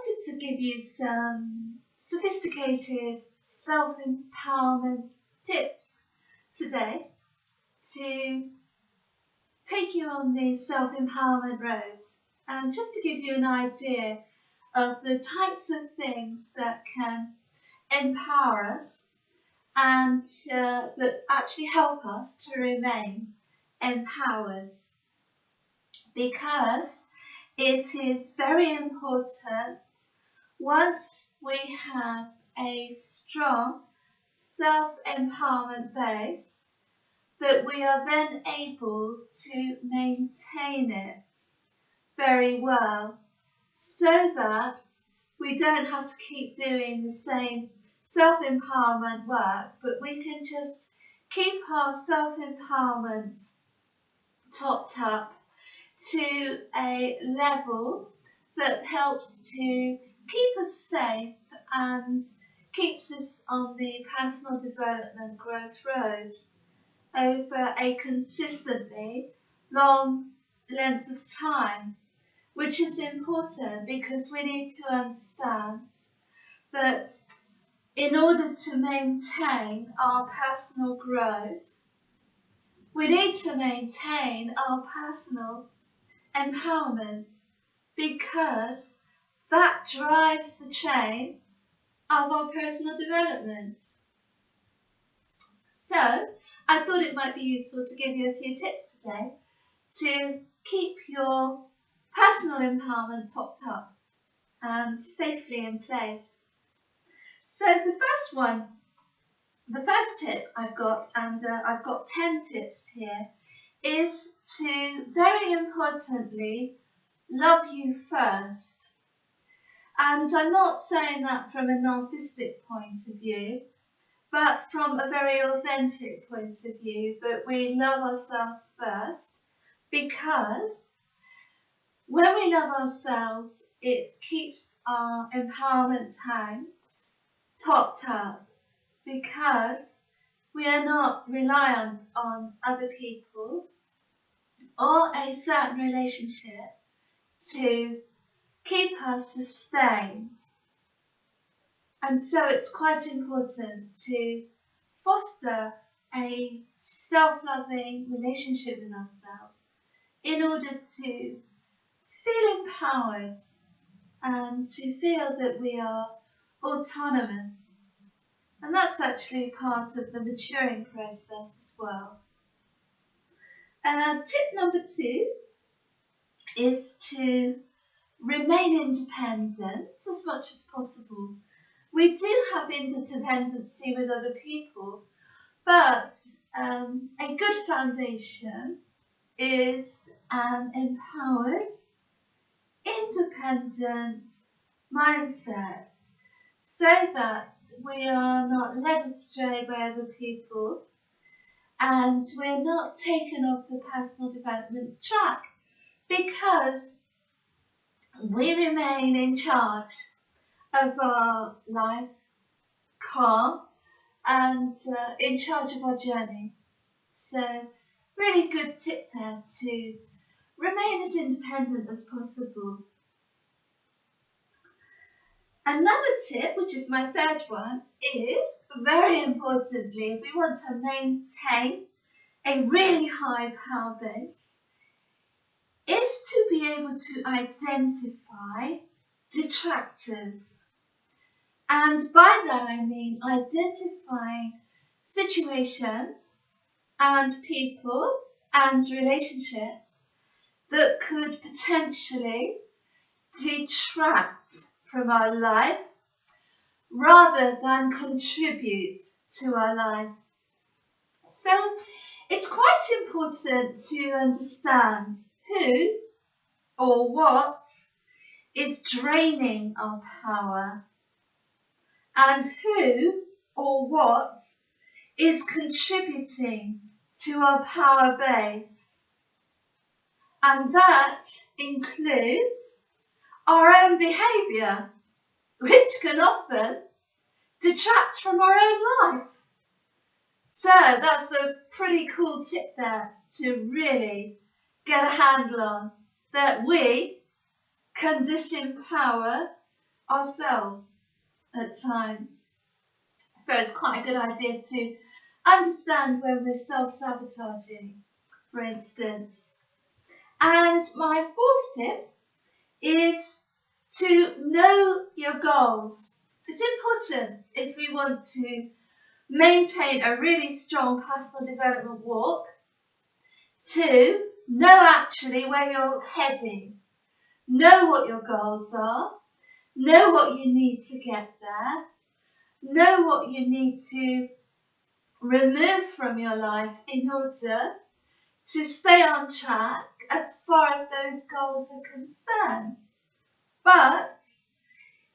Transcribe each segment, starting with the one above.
wanted to give you some sophisticated self-empowerment tips today to take you on these self-empowerment roads, and just to give you an idea of the types of things that can empower us and that actually help us to remain empowered, because it is very important, once we have a strong self-empowerment base, that we are then able to maintain it very well, so that we don't have to keep doing the same self-empowerment work, but we can just keep our self-empowerment topped up to a level that helps to keep us safe and keeps us on the personal development growth road over a consistently long length of time, which is important because we need to understand that in order to maintain our personal growth, we need to maintain our personal empowerment, because that drives the chain of our personal development. So I thought it might be useful to give you a few tips today to keep your personal empowerment topped up and safely in place. So the first tip I've got, and I've got 10 tips here, is to very importantly love you first. And I'm not saying that from a narcissistic point of view, but from a very authentic point of view, that we love ourselves first, because when we love ourselves, it keeps our empowerment tanks topped up, because we are not reliant on other people or a certain relationship to keep us sustained. And so it's quite important to foster a self-loving relationship with ourselves in order to feel empowered and to feel that we are autonomous. And that's actually part of the maturing process as well. Tip number 2 is to remain independent as much as possible. We do have interdependency with other people, but a good foundation is an empowered, independent mindset, so that we are not led astray by other people and we're not taken off the personal development track, because we remain in charge of our life, calm, and in charge of our journey. So really good tip there to remain as independent as possible. Another tip, which is my third one, is, very importantly, if we want to maintain a really high power base, is to be able to identify detractors. And by that I mean identifying situations and people and relationships that could potentially detract from our life rather than contribute to our life. So it's quite important to understand who or what is draining our power and who or what is contributing to our power base. And that includes our own behaviour, which can often detract from our own life. So that's a pretty cool tip there to really get a handle on, that we can disempower ourselves at times. So it's quite a good idea to understand when we're self-sabotaging, for instance. And my fourth tip is to know your goals. It's important if we want to maintain a really strong personal development walk to know actually where you're heading. Know what your goals are. Know what you need to get there. Know what you need to remove from your life in order to stay on track as far as those goals are concerned. But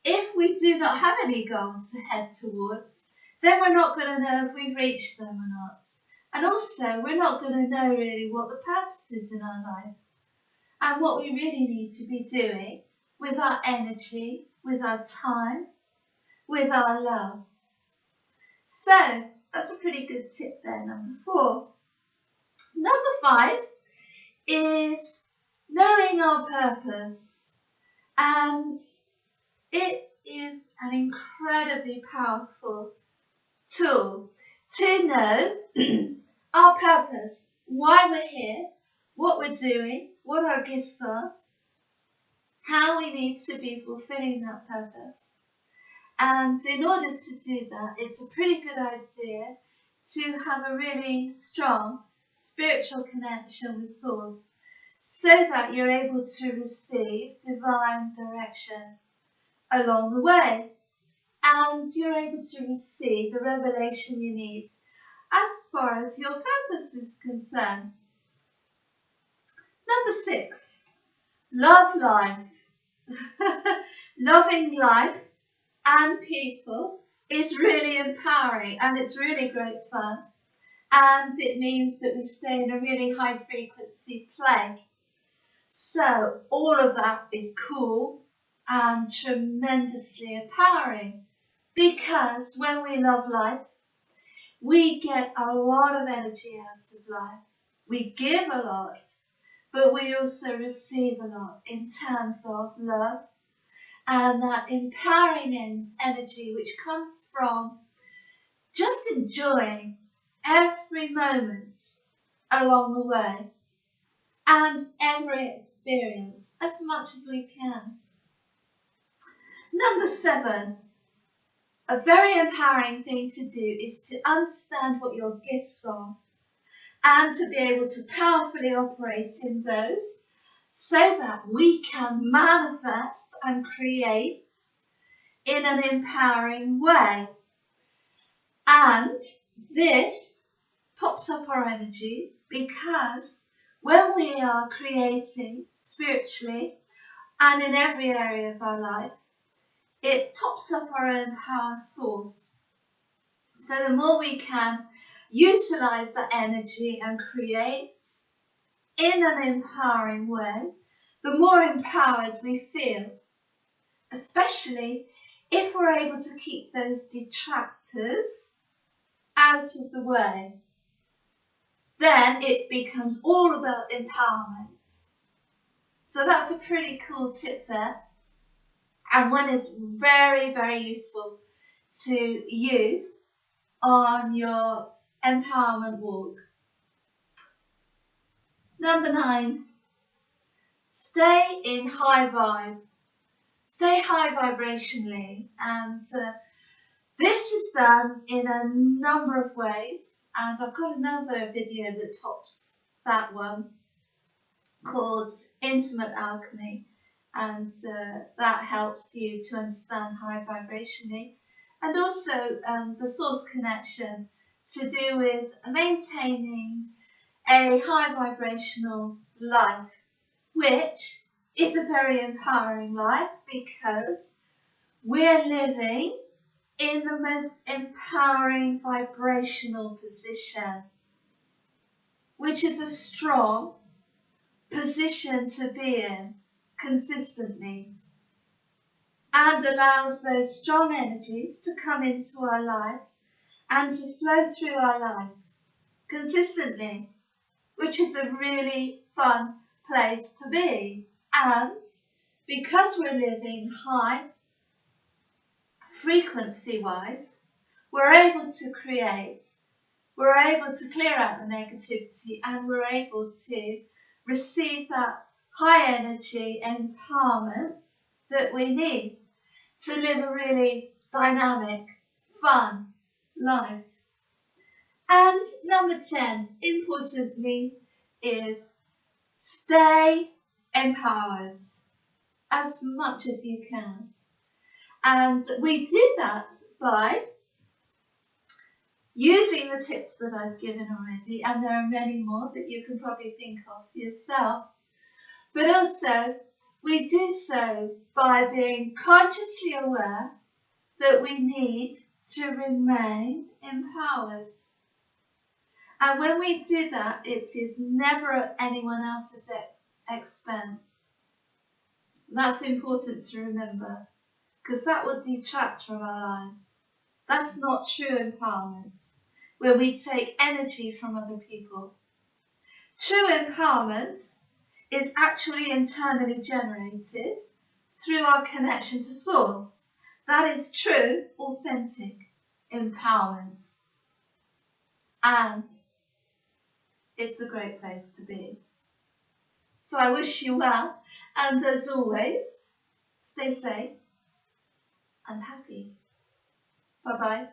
if we do not have any goals to head towards, then we're not going to know if we've reached them or not. And also, we're not going to know really what the purpose is in our life and what we really need to be doing with our energy, with our time, with our love. So, that's a pretty good tip there, number 4. Number 5 is knowing our purpose. And it is an incredibly powerful tool to know our purpose, why we're here, what we're doing, what our gifts are, how we need to be fulfilling that purpose. And in order to do that, it's a pretty good idea to have a really strong spiritual connection with Source so that you're able to receive divine direction along the way. And you're able to receive the revelation you need as far as your purpose is concerned. Number 6, love life. Loving life and people is really empowering and it's really great fun. And it means that we stay in a really high frequency place. So all of that is cool and tremendously empowering. Because when we love life, we get a lot of energy out of life. We give a lot, but we also receive a lot in terms of love and that empowering energy which comes from just enjoying every moment along the way and every experience as much as we can. Number 7. A very empowering thing to do is to understand what your gifts are and to be able to powerfully operate in those so that we can manifest and create in an empowering way. And this tops up our energies because when we are creating spiritually and in every area of our life, it tops up our own power source. So the more we can utilize that energy and create in an empowering way, the more empowered we feel, especially if we're able to keep those detractors out of the way. Then it becomes all about empowerment. So that's a pretty cool tip there. And one is very, very useful to use on your empowerment walk. Number 9, stay in high vibe. Stay high vibrationally. And this is done in a number of ways. And I've got another video that tops that one called Intimate Alchemy. And that helps you to understand high vibrationally. And also the source connection to do with maintaining a high vibrational life, which is a very empowering life because we're living in the most empowering vibrational position, which is a strong position to be in consistently and allows those strong energies to come into our lives and to flow through our life consistently, which is a really fun place to be. And because we're living high frequency-wise, we're able to create, we're able to clear out the negativity, and we're able to receive that high energy empowerment that we need to live a really dynamic, fun life. And number 10, importantly, is stay empowered as much as you can. And we do that by using the tips that I've given already, and there are many more that you can probably think of yourself. But also, we do so by being consciously aware that we need to remain empowered. And when we do that, it is never at anyone else's expense. That's important to remember, because that will detract from our lives. That's not true empowerment, where we take energy from other people. True empowerment is actually internally generated through our connection to Source. That is true, authentic empowerment. And it's a great place to be. So I wish you well, and as always, stay safe and happy. Bye-bye.